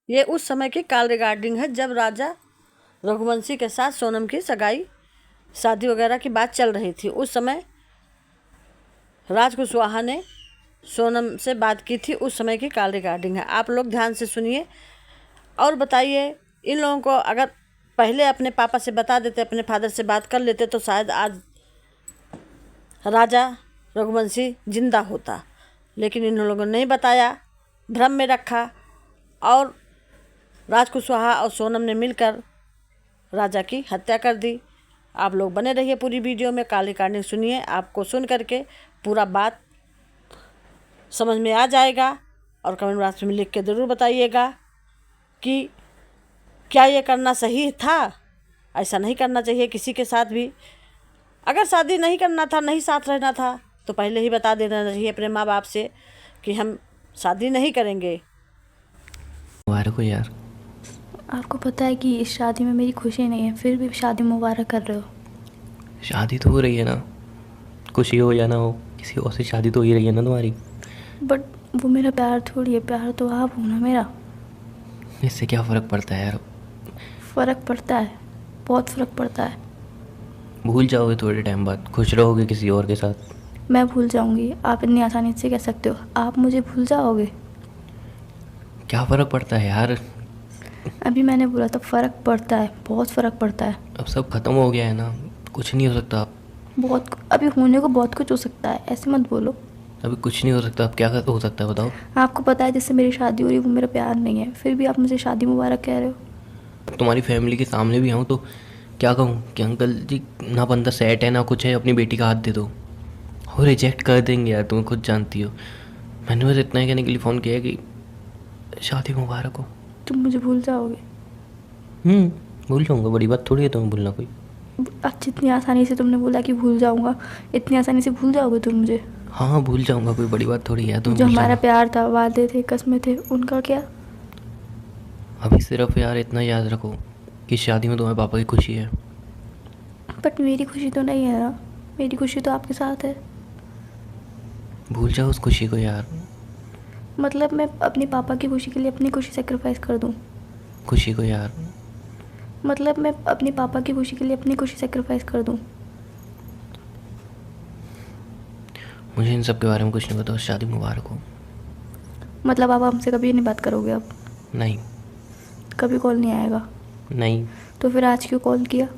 ये उस समय की कॉल रिकॉर्डिंग है जब राजा रघुवंशी के साथ सोनम की सगाई शादी वगैरह की बात चल रही थी। उस समय राज कुशवाहा ने सोनम से बात की थी, उस समय की कॉल रिकॉर्डिंग है। आप लोग ध्यान से सुनिए और बताइए। इन लोगों को अगर पहले अपने पापा से बता देते, अपने फादर से बात कर लेते तो शायद आज राजा रघुवंशी जिंदा होता, लेकिन इन लोगों ने नहीं बताया, भ्रम में रखा और राज कुशवाहा और सोनम ने मिलकर राजा की हत्या कर दी। आप लोग बने रहिए पूरी वीडियो में, कॉल रिकॉर्डिंग सुनिए। आपको सुन करके पूरा बात समझ में आ जाएगा और कमेंट बॉक्स में लिख के ज़रूर बताइएगा कि क्या ये करना सही था। ऐसा नहीं करना चाहिए किसी के साथ भी। अगर शादी नहीं करना था, नहीं साथ रहना था, तो पहले ही बता देना चाहिए अपने माँ बाप से कि हम शादी नहीं करेंगे। मुबारक हो यार। आपको पता है कि इस शादी में मेरी खुशी नहीं है, फिर भी शादी मुबारक कर रहे हो। शादी तो हो रही है ना, खुशी हो या ना हो, किसी और से शादी तो हो ही रही है ना तुम्हारी। बट वो मेरा प्यार थोड़ी है, प्यार तो आप हो ना मेरा। इससे क्या फ़र्क पड़ता है यार। फ़र्क पड़ता है, बहुत फ़र्क पड़ता है। भूल जाओगे थोड़े टाइम बाद, खुश रहोगे किसी और के साथ। मैं भूल जाऊंगी? आप इतनी आसानी से कह सकते हो? आप मुझे भूल जाओगे? क्या फ़र्क पड़ता है यार। अभी मैंने बोला था फ़र्क पड़ता है, बहुत फ़र्क पड़ता है। अब सब खत्म हो गया है ना, कुछ नहीं हो सकता अब। बहुत अभी होने को बहुत कुछ हो सकता है, ऐसे मत बोलो। अभी कुछ नहीं हो सकता, अब क्या हो सकता है बताओ। आपको पता है जिससे मेरी शादी हो रही है वो मेरा प्यार नहीं है, फिर भी आप मुझे शादी मुबारक कह रहे हो। तुम्हारी फैमिली के सामने भी आऊँ तो क्या कहूँ कि अंकल जी ना बंदा सेट है ना कुछ है, अपनी बेटी का हाथ दे दो। वो रिजेक्ट कर देंगे यार, तुम खुद जानती हो। मैंने बस इतना ही कहने के लिए फ़ोन किया कि शादी मुबारक हो। तुम मुझे भूल जाओगे? भूल जाऊँगा, बड़ी बात थोड़ी है तुम्हें भूलना कोई। आज जितनी आसानी से तुमने बोला कि भूल जाऊंगा, इतनी आसानी से भूल जाओगे तुम मुझे? हाँ भूल जाऊँगा, कोई बड़ी बात थोड़ी है तुम्हें जो भूल हमारा जाना। प्यार था, वादे थे, कस्में थे, उनका क्या? अभी सिर्फ यार इतना याद रखो कि शादी में तुम्हारे पापा की खुशी है। बट मेरी खुशी तो नहीं है ना, मेरी खुशी तो आपके साथ है। भूल जाओ उस खुशी को यार। मतलब मैं अपने पापा की खुशी के लिए अपनी खुशी सेक्रीफाइस कर दूं? खुशी को यार। मतलब मैं अपने पापा की खुशी के लिए अपनी खुशी सेक्रीफाइस कर दूं? मुझे इन सब के बारे में कुछ नहीं पता, शादी मुबारक हो। मतलब आप हमसे कभी नहीं बात करोगे अब? नहीं। कभी कॉल नहीं आएगा? नहीं। तो फिर आज क्यों कॉल किया?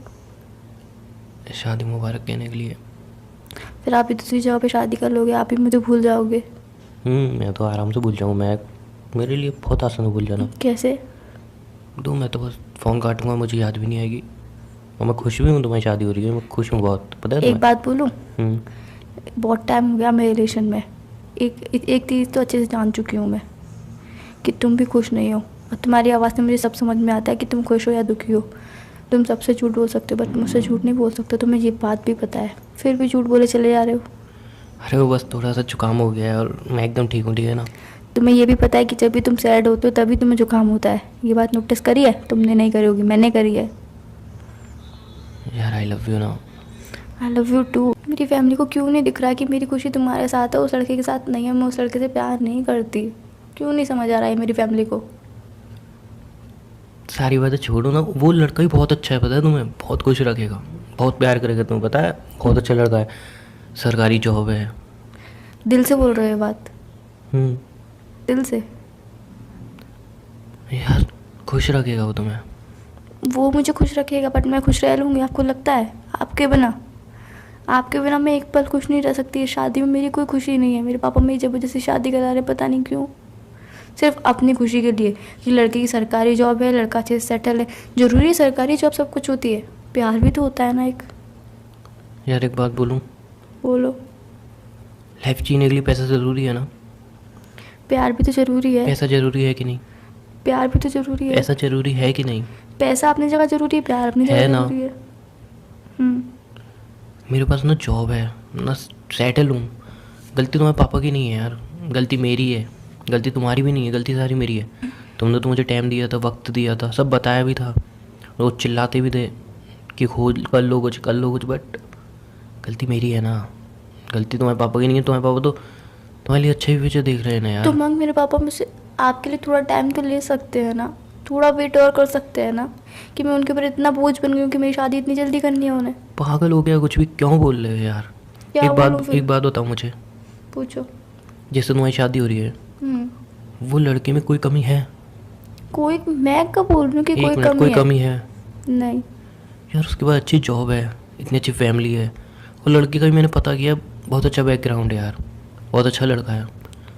शादी मुबारक कहने के लिए। फिर आप भी दूसरी जगह पे शादी कर लोगे, आप ही मुझे भूल जाओगे? मैं तो आराम से भूल जाऊँ। मैं मेरे लिए बहुत आसान है भूल जाना। कैसे? मैं तो बस फ़ोन काटूंगा, मुझे याद भी नहीं आएगी। और मैं खुश भी हूँ, तुम्हारी शादी हो रही है, मैं खुश हूँ बहुत, पता है एक तुम्हें। बात बोलूं? हम्म, बहुत टाइम हो गया मेरे रिलेशन में। एक चीज़ तो अच्छे से जान चुकी हूँ मैं कि तुम भी खुश नहीं हो, और तुम्हारी आवाज़ से मुझे सब समझ में आता है कि तुम खुश हो या दुखी हो। तुम सबसे झूठ बोल सकते हो बट मुझसे झूठ नहीं बोल सकते, तुम्हें ये बात भी पता है, फिर भी झूठ बोले चले जा रहे हो। अरे वो बस थोड़ा सा जुकाम हो गया है और मैं एकदम ठीक हूँ, ठीक है ना। तुम्हें ये भी पता है कि जब भी तुम सैड होते हो तभी तुम्हें जुकाम होता है। ये बात नोटिस करी है तुमने? नहीं करी होगी, मैंने करी है। यार आई लव यू ना। I love you too. मेरी फैमिली को क्यों नहीं दिख रहा कि मेरी खुशी तुम्हारे साथ है, उस लड़के के साथ नहीं है? मैं उस लड़के से प्यार नहीं करती, क्यों नहीं समझ आ रहा है मेरी फैमिली को? सारी बातें छोड़ो ना, वो लड़का ही बहुत अच्छा है, पता है तुम्हें, बहुत खुश रखेगा, बहुत प्यार करेगा तुम्हें, पता है, बहुत अच्छा लड़का है, सरकारी जॉब है। दिल से बोल रहे हो बात? हम्म दिल से? यार खुश रखेगा वो तुम्हें। वो मुझे खुश रखेगा बट मैं खुश रह लूँगी? आपको लगता है? आपके बिना मैं एक पल खुश नहीं रह सकती। इस शादी में मेरी कोई खुशी नहीं है। मेरे पापा मेरी ज़बरदस्ती शादी करा रहे, पता नहीं क्यों, सिर्फ अपनी खुशी के लिए कि लड़के की सरकारी जॉब है, लड़का अच्छे से सेटल है। ज़रूरी है सरकारी जॉब सब कुछ होती है? प्यार भी तो होता है ना एक। यार एक बात बोलूँ, बोलो। लाइफ जीने के लिए पैसा ज़रूरी है ना। प्यार भी तो ज़रूरी है। पैसा ज़रूरी है कि नहीं? प्यार भी तो ज़रूरी है। पैसा ज़रूरी है कि नहीं? पैसा अपनी जगह ज़रूरी है, प्यार अपनी है जगह ना। ज़रूरी है। मेरे पास ना जॉब है ना, सेटल हूँ। गलती तुम्हारे पापा की नहीं है यार, गलती मेरी है। गलती तुम्हारी भी नहीं है, गलती सारी मेरी है। तुमने तो मुझे टाइम दिया था, वक्त दिया था, सब बताया भी था, रोज चिल्लाते भी थे कि खोज कर लो कुछ, कर लो कुछ, बट गलती मेरी है ना। गलती तुम्हारे पापा की नहीं है। तुम्हारे पापा तो तुम्हारे लिए अच्छा ही फ्यूचर देख रहे हैं ना यार। तो मांग मेरे पापा मुझसे आपके लिए थोड़ा टाइम तो ले सकते हैं ना, थोड़ा वेट और कर सकते हैं ना, कि मैं उनके ऊपर इतना बोझ बन गई हूँ कि मेरी शादी इतनी जल्दी करनी है उन्हें। पागल हो गया, कुछ भी क्यों बोल रहे हो यार? क्या बोलूं फिर? एक बात बताओ मुझे, पूछो। जैसे तुम्हारी शादी हो रही है, वो लड़के में कोई कमी है? कोई, मैं कब बोल रही हूँ कि एक कोई मिनट, कमी कोई है? कमी है? नहीं। यार उसके बाद अच्छी जॉब है, इतनी अच्छी फैमिली है, और लड़के का भी मैंने पता किया बहुत अच्छा बैकग्राउंड है यार, बहुत अच्छा लड़का है।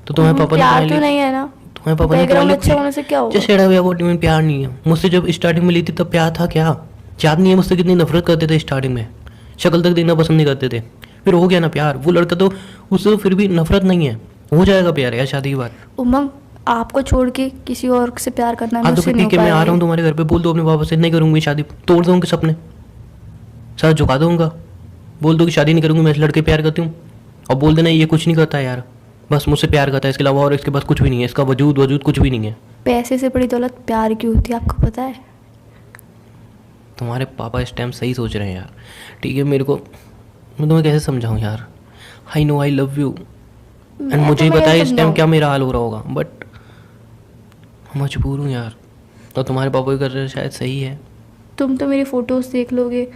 तो तुम्हारे पापा ने प्यार तुम्हारे तो लिए, नहीं है ना, तुम्हारे पापा ने बैकग्राउंड तुम्हारे अच्छा होने से क्या होगा? जैसे व्हाट यू मीन प्यार नहीं है? मुझसे जब स्टार्टिंग में ली थी तब प्यार था क्या? याद नहीं है मुझसे कितनी नफरत करते थे स्टार्टिंग में, शक्ल तक देखना पसंद नहीं करते थे, फिर हो गया ना प्यार। वो लड़का तो, उससे तो फिर भी नफरत नहीं है, हो जाएगा प्यार यार शादी के बाद। उमंग, आपको छोड़ के किसी और से प्यार करना हाँ तो मुझसे फिर नहीं ठीक है, हो मैं आ रहा पाएगा। हूँ तुम्हारे घर पे, बोल दो अपने पापा से नहीं करूँगी शादी, तोड़ दूँगी सपने, सर झुका दूंगा, बोल दो कि शादी नहीं करूँगी, मैं इस लड़के प्यार करती हूँ, और बोल देना ये कुछ नहीं करता यार, बस मुझसे प्यार करता है, इसके अलावा और इसके पास कुछ भी नहीं है, इसका वजूद कुछ भी नहीं है। पैसे से बड़ी दौलत प्यार की होती है, आपको पता है? तुम्हारे पापा इस टाइम सही सोच रहे हैं यार, ठीक है? मेरे को, मैं तुम्हें कैसे समझाऊँ यार? I know I love you, and मैं मुझे ही तुम्हें पता है इस टाइम समझाऊं? क्या मेरा हाल हो रहा होगा, बट मजबूर हूँ यार। तो तुम्हारे पापा भी कर रहे हैं शायद सही है। तुम तो मेरी फोटोज देख लोगे,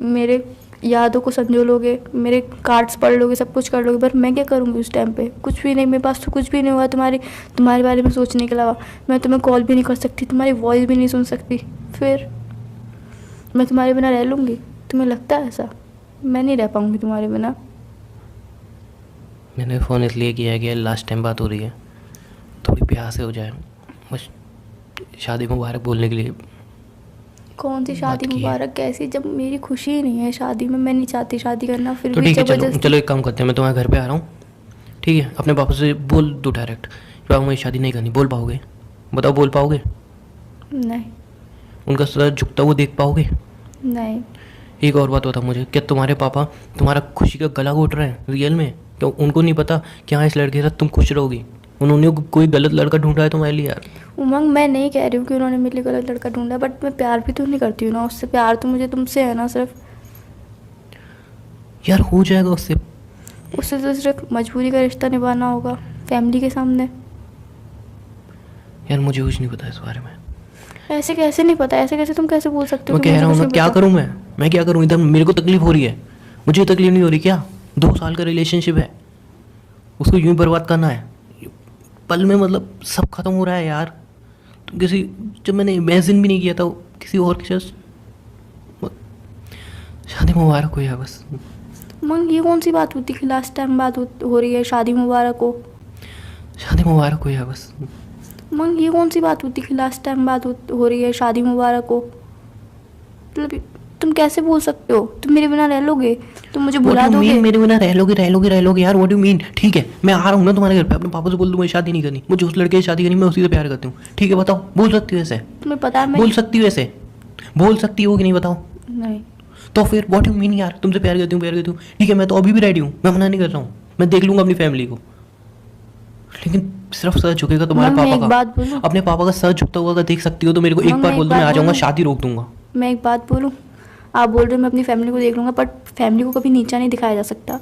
मेरे यादों को संजो लोगे, मेरे कार्ड्स पढ़ लोगे, सब कुछ कर लोगे, पर मैं क्या करूँगी उस टाइम पे? कुछ भी नहीं, मेरे पास तो कुछ भी नहीं हुआ तुम्हारे बारे में सोचने के अलावा। मैं तुम्हें कॉल भी नहीं कर सकती, तुम्हारी वॉइस भी नहीं सुन सकती, फिर मैं तुम्हारे बिना रह लूँगी? तुम्हें लगता है ऐसा? मैं नहीं रह पाऊँगी तुम्हारे बिना। मैंने फ़ोन इसलिए किया है कि लास्ट टाइम बात हो रही है, थोड़ी प्यार से हो जाए, बस शादी मुबारक बोलने के लिए। कौन सी शादी की है। मुबारक कैसी, जब मेरी खुशी ही नहीं है शादी में, मैं नहीं चाहती शादी करना, फिर तो भी ठीक है, चलो जबरदस्ती। चलो एक काम करते हैं, मैं तुम्हारे घर पे आ रहा हूँ, ठीक है? अपने पापा से बोल दो डायरेक्ट, पापा मुझे शादी नहीं करनी, बोल पाओगे? बताओ, बोल पाओगे? नहीं। उनका सर झुकता हुआ देख पाओगे? नहीं। एक और बात बताओ मुझे, क्या तुम्हारे पापा तुम्हारा खुशी का गला घोट रहे हैं रियल में? क्यों उनको नहीं पता कि हाँ इस लड़के के साथ तुम खुश रहोगी? उन्होंने कोई गलत लड़का ढूंढा है तुम्हारे लिए यार? उमंग, मैं नहीं कह रही हूँ कि उन्होंने मेरे लिए गलत लड़का ढूंढा, बट मैं प्यार भी तो नहीं करती हूँ ना उससे। प्यार तो मुझे तुमसे है ना सिर्फ। यार हो जाएगा उससे तो सिर्फ मजबूरी का रिश्ता निभाना होगा फैमिली के सामने। यार मुझे कुछ नहीं पता इस बारे में। ऐसे कैसे नहीं पता? ऐसे कैसे, तुम कैसे बोल सकते हो मैं कि कह मुझे रहा हूँ कुछ ना, नहीं क्या पता? करूँ मैं क्या करूँ? इधर मेरे को तकलीफ हो रही है, मुझे तकलीफ नहीं हो रही क्या? 2 साल का रिलेशनशिप है, उसको यूं ही बर्बाद करना है पल में, मतलब सब खत्म हो रहा है यार। तुम किसी, जब मैंने इमेजिन भी नहीं किया था किसी और के साथ। शादी मुबारक हो यार बस। उमंग, ये कौन सी बात होती कि लास्ट टाइम बात हो रही है शादी मुबारक हो? शादी मुबारक हो यार बस। उमंग, ये कौन सी बात होती कि लास्ट टाइम बात हो रही है शादी मुबारक हो? मतलब तुम कैसे बोल सकते हो? तुम मेरे बिना रह लोगे? तुम मुझे भुला What do you दोगे? mean मेरे बिना रह लोगे यार? What do mean? ठीक है, मैं आ रहा हूँ ना तुम्हारे घर पे, अपने पापा से बोल दूँ मुझे शादी नहीं करनी, मुझे उस लड़के से शादी करनी, मैं उसी से प्यार करती हूँ, ठीक है? बताओ, बोल सकती हो ऐसे? तुम्हें पता है मैं बोल सकती हो ऐसे? बोल सकती हो कि नहीं बताओ? नहीं। तो फिर व्हाट यू मीन यार? तुमसे प्यार करती हूँ, ठीक है? मैं तो अभी भी रेडी हूँ, मैं मना नहीं कर रहा हूँ, मैं देख लूँगा अपनी फैमिली को, लेकिन सिर्फ सर झुकेगा तुम्हारे मैं पापा एक का। बात बोलूं? अपने पापा का सर झुकता हुआ अगर देख सकती हो तो मेरे को एक मैं बार एक बोल दो, बात मैं आ जाऊँगा, बोलूं? शादी रोक दूंगा। मैं एक बात बोलूं? आप बोल रहे हो मैं अपनी फैमिली को देख लूँगा, बट फैमिली को कभी नीचा नहीं दिखाया जा सकता।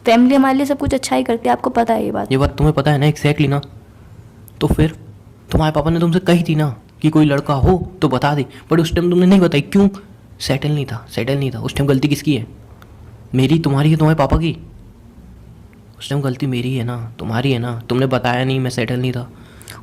फैमिली हमारे लिए सब कुछ अच्छा ही करती है, आपको पता है ये बात। ये बात तुम्हें पता है ना? एग्जैक्टली ना। तो फिर तुम्हारे पापा ने तुमसे कही थी ना कि कोई लड़का हो तो बता दे, बट उस टाइम तुमने नहीं बताई, क्यों? सेटल नहीं था उस टाइम। गलती किसकी है? मेरी, तुम्हारी है, तुम्हारे पापा की? उस टाइम गलती मेरी है ना, तुम्हारी है ना? तुमने बताया नहीं, मैं सेटल नहीं था।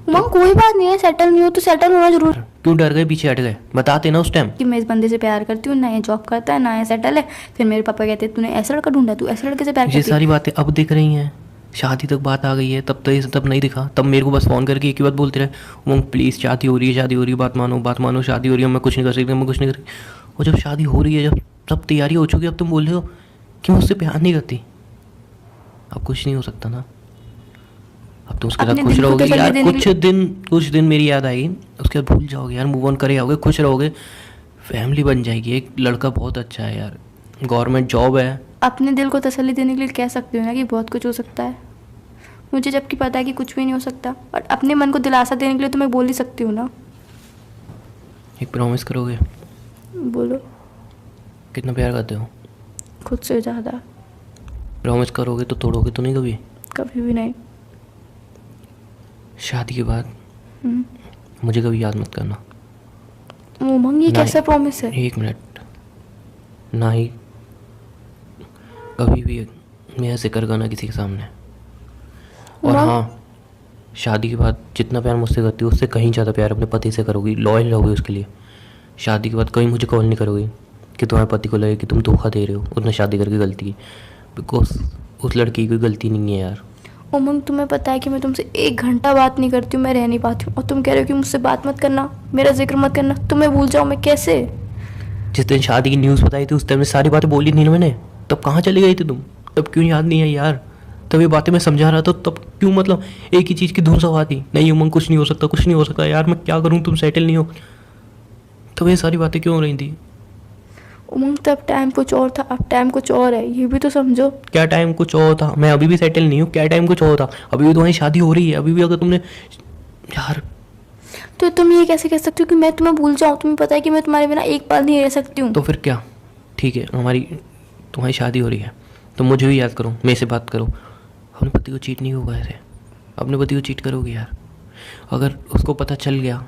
उमंग, कोई बात नहीं है, सेटल नहीं हो तो सेटल होना जरूर। क्यों डर गए, पीछे हट गए? बताते ना उस टाइम। कि मैं इस बंदे से प्यार करती हूँ, ना ये जॉब करता है, ना ये सेटल है। फिर मेरे पापा कहते हैं तूने ऐसा लड़का ढूंढा, तू ऐसे लड़के से प्यार ये करती है। सारी बातें अब दिख रही हैं, शादी तक बात आ गई है, तब तो ये तब नहीं दिखा। तब मेरे को बस फ़ोन करके एक ही बात बोलते रहे, उमंग प्लीज़ शादी हो रही है, बात मानो, शादी हो रही है, मैं कुछ नहीं कर सकती, मैं कुछ नहीं कर सकती। और जब शादी हो रही है, जब सब तैयारी हो चुकी है, अब तुम बोल रहे हो कि मैं उससे प्यार नहीं करती। अब कुछ नहीं हो सकता ना, अब तो उसके साथ अपने खुश दिल को रहोगे तसल्ली यार। देने के कुछ दिन मेरी याद आएगी, उसके बाद भूल जाओगे यार, मूव ऑन करे आओगे, खुश रहोगे, फैमिली बन जाएगी। एक लड़का बहुत अच्छा है यार, गवर्नमेंट जॉब है। अपने दिल को तसल्ली देने के लिए कह सकते हो ना कि बहुत कुछ हो सकता है। मुझे जबकि पता है कि कुछ भी नहीं हो सकता, और अपने मन को दिलासा देने के लिए तो मैं बोल ही सकती हूँ ना। एक प्रॉमिस करोगे? बोलो। कितना प्यार करते हो? खुद से ज़्यादा। प्रॉमिस करोगे तो तोड़ोगे तो नहीं कभी? कभी भी नहीं। शादी के बाद मुझे कभी याद मत करना। उमंग, ये नहीं। कैसा प्रॉमिस है? एक मिनट, ना ही कभी भी मेरा जिक्र करना किसी के सामने। और उमंग, हाँ, शादी के बाद जितना प्यार मुझसे करती हो उससे कहीं ज़्यादा प्यार अपने पति से करोगी, लॉयल रहोगी उसके लिए। शादी के बाद कहीं मुझे कॉल नहीं करोगी कि तुम्हारे पति को लगे कि तुम धोखा दे रहे हो, उसने शादी करके गलती की। बिकॉज उस लड़की की कोई गलती नहीं है यार। उमंग, तुम्हें पता है कि मैं तुमसे 1 घंटा बात नहीं करती हूँ, मैं रह नहीं पाती हूँ, और तुम कह रहे हो कि मुझसे बात मत करना, मेरा जिक्र मत करना, तुम्हें भूल जाओ मैं कैसे? जिस दिन शादी की न्यूज़ बताई थी उस टाइम में सारी बातें बोली नहीं ना मैंने। तब कहाँ चली गई थी तुम? तब क्यों याद नहीं है यार? तब ये बातें मैं समझा रहा था, तब क्यों मतलब एक ही चीज़ की धुन सवा थी, नहीं उमंग कुछ नहीं हो सकता, कुछ नहीं हो सकता यार, मैं क्या करूँ, तुम सेटल नहीं हो। तब ये सारी बातें क्यों हो रही थी? उमंग, तब टाइम कुछ और था, अब टाइम कुछ और है, ये भी तो समझो। क्या टाइम कुछ और था? मैं अभी भी सेटल नहीं हूँ, क्या टाइम कुछ और था? अभी भी तुम्हारी शादी हो रही है, अभी भी अगर तुमने यार। तो तुम ये कैसे कह सकते हो कि मैं तुम्हें भूल जाऊँ? तुम्हें पता है कि मैं तुम्हारे बिना एक पल नहीं रह सकती हूँ। तो फिर क्या, ठीक है, तुम्हारी शादी हो रही है तो मुझे भी याद करो, मेरे से बात करो। अपने पति को चीट नहीं होगा ऐसे, अपने पति को चीट करोगे यार? अगर उसको पता चल गया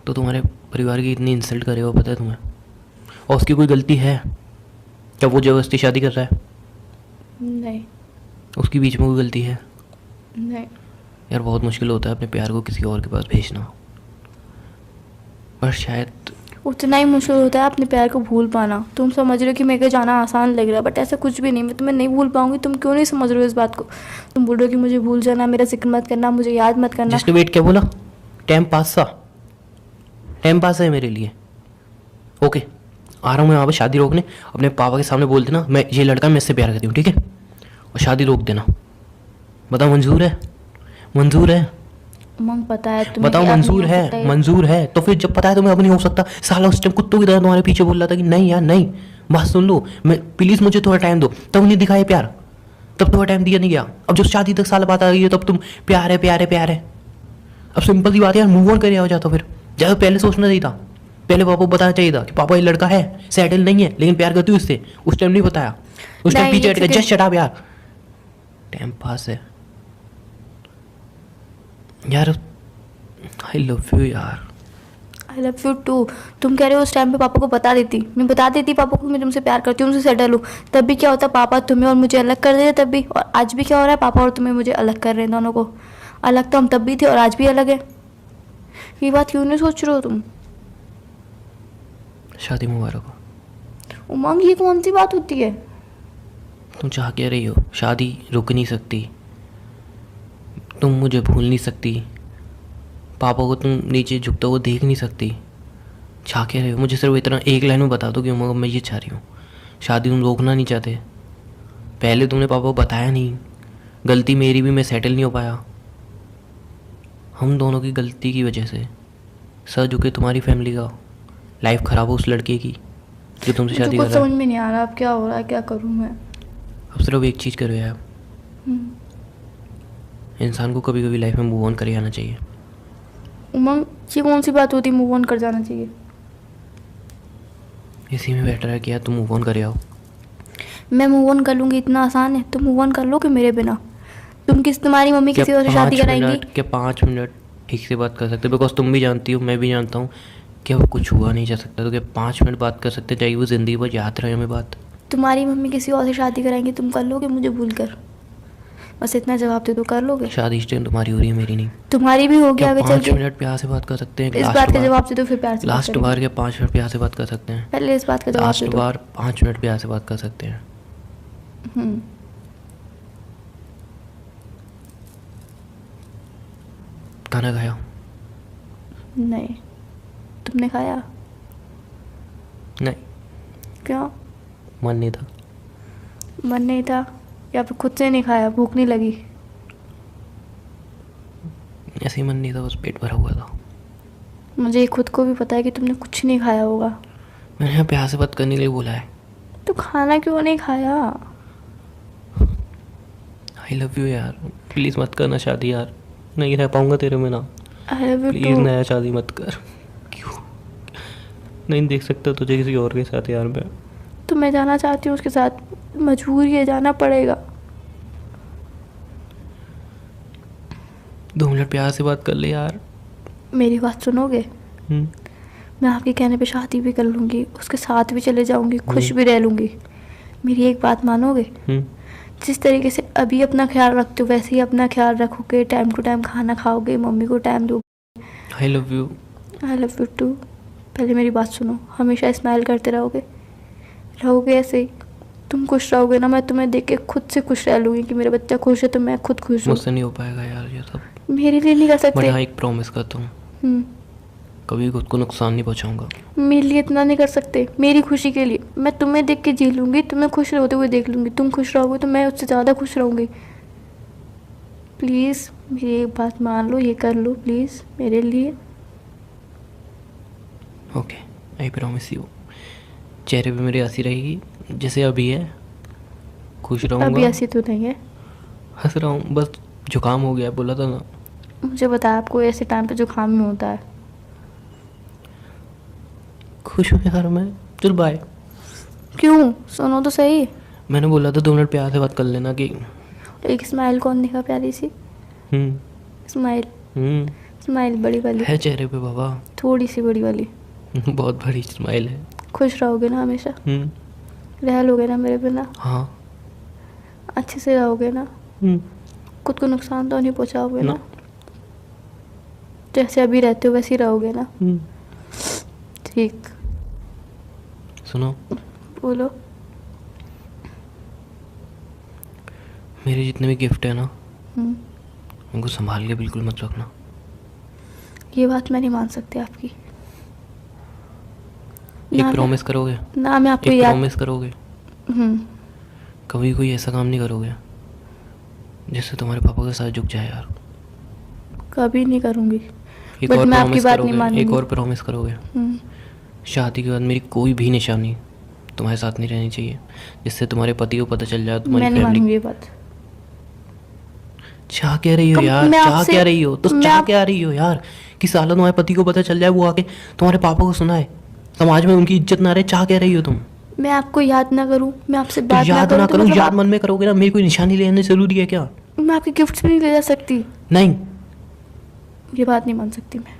तो तुम्हारे परिवार की इतनी इंसल्ट करेगा, पता है तुम्हें? और उसकी कोई गलती है क्या? वो जबरदस्ती शादी कर रहा है? नहीं। उसकी बीच में कोई गलती है? नहीं। यार बहुत मुश्किल होता है अपने प्यार को किसी और के पास भेजना, पर शायद उतना ही मुश्किल होता है अपने प्यार को भूल पाना। तुम समझ रहे हो कि मेरे को जाना आसान लग रहा है, बट ऐसा कुछ भी नहीं, मैं तुम्हें नहीं भूल पाऊंगी। तुम क्यों नहीं समझ रहे हो इस बात को? तुम बोल रहे हो कि मुझे भूल जाना, मेरा जिक्र मत करना, मुझे याद मत करना। जिसने वेट क्या बोला? टाइम पास सा, टाइम पास है मेरे लिए। ओके, आ रहा हूँ मैं वहाँ पे शादी रोकने। अपने पापा के सामने बोल देना मैं ये लड़का मैं इससे प्यार करती हूँ, ठीक है? और शादी रोक देना। बताओ मंजूर है? मंजूर है? उमंग, पता है तुम्हें बताओ कि अब मंजूर नहीं हो है? सकता ये। मंजूर है तो फिर जब पता है तुम्हें अब नहीं हो सकता, साला उस टाइम कुत्तों की तरह तुम्हारे पीछे बोल रहा था कि नहीं यार नहीं, बात सुन लो, मैं प्लीज़ मुझे थोड़ा टाइम दो, तब नहीं दिखाया प्यार, तब थोड़ा टाइम दिया नहीं गया। अब जब शादी तक साल बात आ गई है तब तुम प्यार है प्यार है प्यार है। अब सिंपल सी बात है यार, मूव ऑन कर हो जाता फिर। ज़्यादा पहले सोचना नहीं था, पहले पापा को बताना चाहिए था कि पापा ये लड़का है, सेटल नहीं है लेकिन प्यार करती हूँ इससे। उस टाइम नहीं बताया, उस टाइम नहीं, पीछे ये हट गया, तो जस्ट शट अप यार, टाइम पास है यार। आई लव यू यार। I love you too. तुम कह रहे हो उस टाइम पे पापा को बता देती, मैं बता देती पापा को मैं तुमसे प्यार करती हूँ, तुमसे सेटल हूँ, तब भी क्या होता? पापा तुम्हें और मुझे अलग कर देते तब भी। और आज भी क्या हो रहा है? पापा और तुम्हें मुझे अलग कर रहे हैं, दोनों को अलग। तो हम तब भी थे और आज भी अलग है। ये बात क्यों नहीं सोच रहे हो तुम? शादी मुबारक हो। उमंग, ये कौन सी बात होती है? तुम चाह क्या रही हो? शादी रुक नहीं सकती, तुम मुझे भूल नहीं सकती, पापा को तुम नीचे झुकता हुआ देख नहीं सकती। चाह क्या रही हो? मुझे सिर्फ इतना एक लाइन में बता दो कि उमंग मैं ये चाह रही हूँ। शादी तुम रोकना नहीं चाहते, पहले तुमने पापा को बताया नहीं, गलती मेरी भी, मैं सेटल नहीं हो पाया। हम दोनों की गलती की वजह से सर झुके तुम्हारी फैमिली का, लाइफ ख़राब हो उस लड़के की जो तुमसे शादी कर कुछ रहा है। समझ में नहीं आ रहा अब क्या हो रहा है, क्या करूँ मैं? अब सिर्फ एक चीज़ करो यार, इंसान को कभी कभी लाइफ में मूव ऑन कर आना चाहिए। उमंग, ये कौन सी बात होती है मूव ऑन कर जाना चाहिए? इसी में बेटर है कि यार तुम मूव ऑन कर आओ। मैं मूव ऑन कर लूँगी, इतना आसान है? तुम मूव ऑन कर लोगे मेरे बिना? तुम्हारी मम्मी किसी और से शादी कराएंगी? क्या 5 मिनट ठीक से बात कर सकते? बिकॉज तुम भी जानती हो, मैं भी जानता हूँ कि अब कुछ हुआ नहीं जा सकता, तो क्या 5 मिनट बात कर सकते, चाहिए वो ज़िंदगी भर याद रहे हमें बात। तुम्हारी मम्मी किसी और से शादी कराएंगी, तुम कर लोगे मुझे भूल कर? बस इतना जवाब दे दो, कर लोगे? शादी इस टाइम तुम्हारी हो रही है, मेरी नहीं। तुम्हारी भी होगी क्या आगे चल 5 के? मिनट प्यार से बात कर सकते हैं? इस बात का जवाब दे दो, फिर प्यार से बात लास्ट करेंगे। बार क्या 5 मिनट प्यार से बात कर सकते हैं? पहले इस बात का जवाब लास्ट दे दो। बार 5 मिनट प्यार से बात कर सकते हैं। खाना खाया? नहीं। तुमने खाया? नहीं, क्यों? मन नहीं था। मन नहीं था या फिर खुद से नहीं खाया, भूख नहीं लगी? ऐसे ही मन नहीं था, बस पेट भरा हुआ था। मुझे खुद को भी पता है कि तुमने कुछ नहीं खाया होगा। मैंने यहाँ प्यार से बात करने के लिए बोला है। तो खाना क्यों नहीं खाया? आई लव यू यार, प्लीज़ मत करना शादी यार, नहीं रह पाऊंगा तेरे में ना। I love you please too. नया शादी मत कर। क्यों? नहीं देख सकता तुझे किसी और के साथ यार मैं। तो मैं जाना चाहती हूँ उसके साथ, मजबूरी है, जाना पड़ेगा। 2 मिनट प्यार से बात कर ले यार। मेरी बात सुनोगे? हम्म, मैं आपके कहने पे शादी भी कर लूँगी, उसके साथ भी चले जाऊँगी, खुश भी रह लूँगी। मेरी एक बात मानोगे? हम्म। जिस तरीके से अभी अपना ख्याल रखते हो वैसे ही अपना ख्याल रखोगे, टाइम टू टाइम खाना खाओगे, मम्मी को टाइम दोगे। I love you. I love you too. पहले मेरी बात सुनो, हमेशा स्माइल करते रहोगे? रहोगे ऐसे ही? तुम खुश रहोगे ना, मैं तुम्हें देख के खुद से खुश रह लूँगी कि मेरा बच्चा खुश है तो मैं खुद खुश हूँ। मुझसे नहीं हो पाएगा यार ये सब। मेरे लिए नहीं कर बट सकते? हाँ, एक प्रॉमिस करता हूँ, हम्म, कभी खुद को नुकसान नहीं पहुँचाऊंगा। मेरे लिए इतना नहीं कर सकते? मेरी खुशी के लिए मैं तुम्हें देख के जी लूँगी, तुम्हें खुश होते हुए देख लूँगी। तुम खुश रहोगे तो मैं उससे ज़्यादा खुश रहूँगी। प्लीज़ मेरी एक बात मान लो, ये कर लो प्लीज़ मेरे लिए। Okay, I promise you. चेहरे पे मेरी हंसी रहेगी जैसे अभी है, खुश अभी रहूँगा। ऐसी तो नहीं है। हंस रहा हूँ, बस जुकाम हो गया है, बोला था ना। मुझे बताया आपको ऐसे टाइम पे जुकाम में होता है। खुश हूँ यार मैं। चल बाय। क्यों? सुनो तो सही। मैंने बोला था 2 मिनट प्यार से बात कर लेना कि एक स्माइल कौन दिखा प्यारी सी? हम्म स्माइल, हम्म स्माइल बड़ी वाली, है चेहरे पे बाबा। थोड़ी सी बड़ी वाली। बहुत बड़ी स्माइल है। खुश रहोगे ना हमेशा? रह लोगे ना मेरे बिना? हाँ। अच्छे से रहोगे ना? खुद को नुकसान तो नहीं पहुंचाओगे ना? जैसे अभी रहते हो वैसे ही रहोगे ना? ठीक। सुनो, बोलो। मेरे जितने भी गिफ्ट है ना, हम्म, उनको संभाल के बिल्कुल मत रखना। ये बात मैं नहीं मान सकती आपकी। एक ना प्रॉमिस करोगे? ना मैं आपको एक याद। प्रॉमिस करोगे? कभी कोई ऐसा काम नहीं करोगे जिससे तुम्हारे पापा के साथ झुक जाए यार। कभी नहीं करूँगी। एक बट और मैं आपकी प्रॉमिस बात नहीं करोगे? मानूंगी। एक और प्रॉमिस करोगे? हम्म, शादी के बाद मेरी कोई भी निशानी तुम्हारे साथ नहीं रहनी चाहिए, जिससे तुम्हारे पति को पता चल जाए मैं तुम्हारी नहीं फैमिली। मानूंगी ये बात। चाह क्या रही हो यार? मैं चाह आपसे- क्या रही हो? तो मैं चाह आप- क्या रही हो यार कि साला तुम्हारे पति को पता चल जाए, वो आके तुम्हारे पापा को सुनाए, समाज में उनकी इज्जत ना रहे? चाह क्या रही हो तुम? मैं आपको याद ना करूं, मैं आपसे तो बात याद ना तो करूं, मतलब याद मन में करोगे ना। मेरी कोई निशानी लेने जरूरी है क्या? मैं आपके गिफ्ट्स भी नहीं ले जा सकती। नहीं ये बात नहीं मान सकती मैं।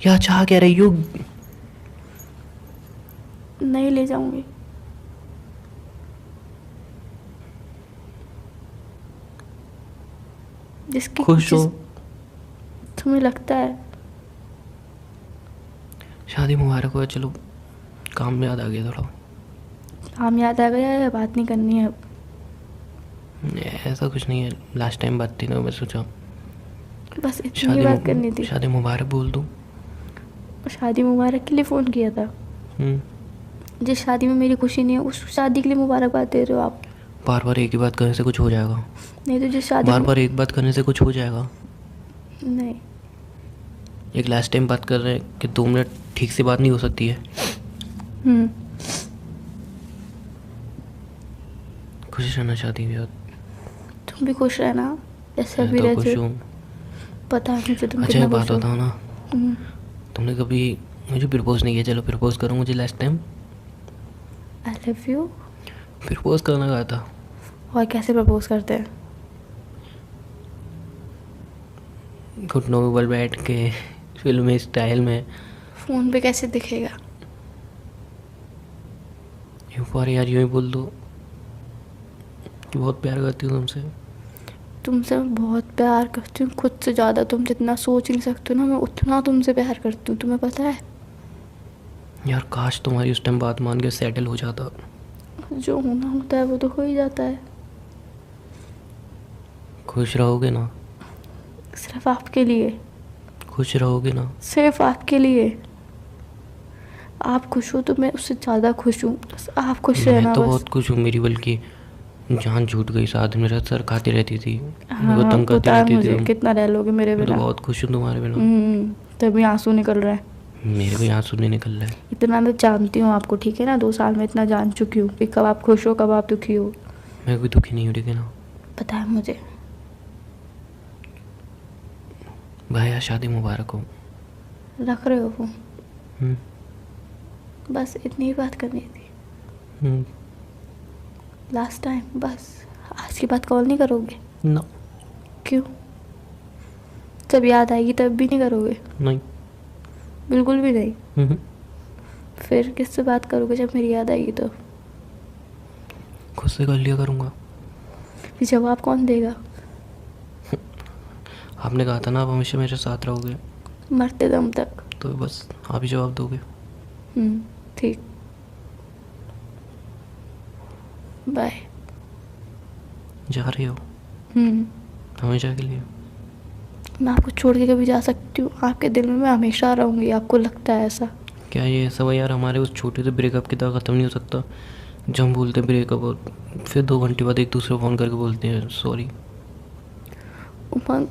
यार, चाह क्या रही हो? नहीं ले जाऊंगी। जिसकी खुश हो? तुम्हें लगता है? शादी मुबारक हो। चलो, काम में याद आ गया थोड़ा। हम याद आ गया है, बात नहीं करनी है अब। ऐसा कुछ नहीं है, लास्ट टाइम बात थी ना, मैं सोचा बस इतनी बात करनी थी। शादी मुबारक बोल दूं। शादी मुबारक के लिए फ़ोन किया था। जिस शादी में मेरी खुशी नहीं है उस शादी के लिए मुबारकबाद दे रहे हो आप? बार बार एक ही बात करने से कुछ हो जाएगा? नहीं तो जिस शादी बार में- बार एक बात करने से कुछ हो जाएगा? नहीं। एक लास्ट टाइम बात कर रहे हैं कि 2 मिनट ठीक से बात नहीं हो सकती है? खुश रहना शादी के बाद। तुम भी खुश रहना जैसे अभी मैं तो रहते खुश हो। हूँ। पता है मुझे तुम अच्छा, कितना एक बात खुश हो। बताओ ना, हम्म, तुमने कभी मुझे प्रपोज नहीं किया? चलो प्रपोज करो मुझे last time. I love you. Propose करना कहा था। और कैसे प्रपोज करते हैं? घुटनों के बल बैठ के फिल्मी स्टाइल में। फ़ोन पे कैसे दिखेगा? यूँ पर यार, यूँ ही बोल दो कि बहुत प्यार करती हूँ तुमसे। तुमसे मैं बहुत प्यार करती हूँ, खुद से ज़्यादा। तुम जितना सोच नहीं सकते हो ना, मैं उतना तुमसे प्यार करती हूँ, तुम्हें पता है? यार काश तुम्हारी उस टाइम बात मान के सेटल हो जाता। जो होना होता है वो तो हो ही जाता है। खुश रहोगे ना? सिर्फ आपके लिए, खुश रहोगे ना? सिर्फ आपके लिए। आप खुश हो तो मैं उससे ज़्यादा खुश हूँ। बस आप खुश रहना मैं तो बस। बहुत खुश हूँ। मेरी बल्कि जान छूट गई, साथ मेरा सर खाती रहती थी, मेरे हाँ, को तंग करती पता है रहती थी मुझे तुम। कितना रह लोगे मेरे मैं तो बिना। बहुत खुश हूँ तुम्हारे बिना। तभी आंसू निकल रहा है। मेरे भी आंसू नहीं निकल रहा है। इतना मैं जानती हूँ आपको, ठीक है ना? 2 साल में इतना जान चुकी हूँ कि कब आप खुश हो कब आप दुखी हो। मैं कोई दुखी नहीं हूँ, ठीक है ना? पता है मुझे। भाई यार, शादी मुबारक हो। रख रहे हो फोन? हम्म, बस इतनी ही बात करनी थी, हम्म, लास्ट टाइम। बस आज के बाद कॉल नहीं करोगे? ना। क्यों? जब याद आएगी तब भी नहीं करोगे? नहीं। बिल्कुल भी नहीं? हम्म। फिर किससे बात करोगे जब मेरी याद आएगी तो? खुद से कर लिया करूँगा। फिर जवाब कौन देगा? आपने कहा था ना आप हमेशा मेरे साथ रहोगे, मरते दम तक। तो बस आप ही जवाब दोगे। ठीक, बाय। जा रहे हो हमेशा के लिए? मैं आपको छोड़ के कभी जा सकती हूँ? आपके दिल में मैं हमेशा रहूँगी, आपको लगता है ऐसा? क्या ये सब यार हमारे उस छोटे से ब्रेकअप की तरह ख़त्म नहीं हो सकता? जब हम बोलते हैं ब्रेकअप और फिर 2 घंटे बाद एक दूसरे को फ़ोन करके बोलते हैं सॉरी। उमंग,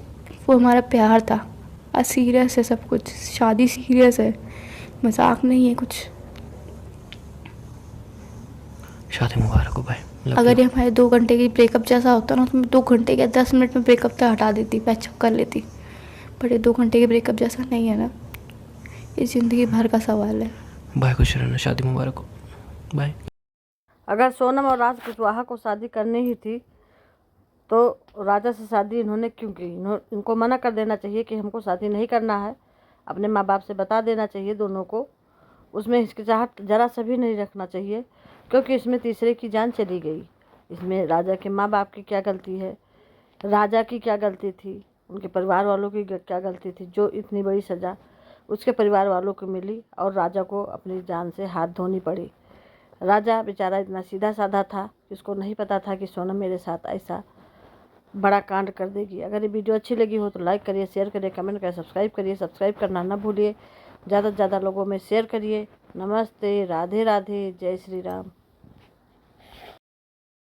वो हमारा प्यार था। आज सीरियस है सब कुछ, शादी सीरियस है, मजाक नहीं है कुछ। शादी मुबारक हो भाई। अगर ये हमारे 2 घंटे की ब्रेकअप जैसा होता ना तो मैं 2 घंटे के 10 मिनट में ब्रेकअप तक हटा देती, पैचअप कर लेती। बट ये 2 घंटे के ब्रेकअप जैसा नहीं है ना, ये ज़िंदगी भर का सवाल है। बाय, खुश रहना, शादी मुबारक हो, बाय। अगर सोनम और राज कुशवाहा को शादी करनी ही थी तो राजा से शादी इन्होंने क्यों की? इनको मना कर देना चाहिए कि हमको शादी नहीं करना है, अपने माँ बाप से बता देना चाहिए दोनों को। उसमें हिचकिचाहट जरा सा भी नहीं रखना चाहिए, क्योंकि इसमें तीसरे की जान चली गई। इसमें राजा के माँ बाप की क्या गलती है, राजा की क्या गलती थी, उनके परिवार वालों की क्या गलती थी, जो इतनी बड़ी सज़ा उसके परिवार वालों को मिली और राजा को अपनी जान से हाथ धोनी पड़ी। राजा बेचारा इतना सीधा साधा था कि उसको नहीं पता था कि सोनम मेरे साथ ऐसा बड़ा कांड कर देगी। अगर ये वीडियो अच्छी लगी हो तो लाइक करिए, शेयर करिए, कमेंट करिए, सब्सक्राइब करिए। सब्सक्राइब करना ना भूलिए, ज़्यादा से ज़्यादा लोगों में शेयर करिए। नमस्ते, राधे राधे, जय श्री राम।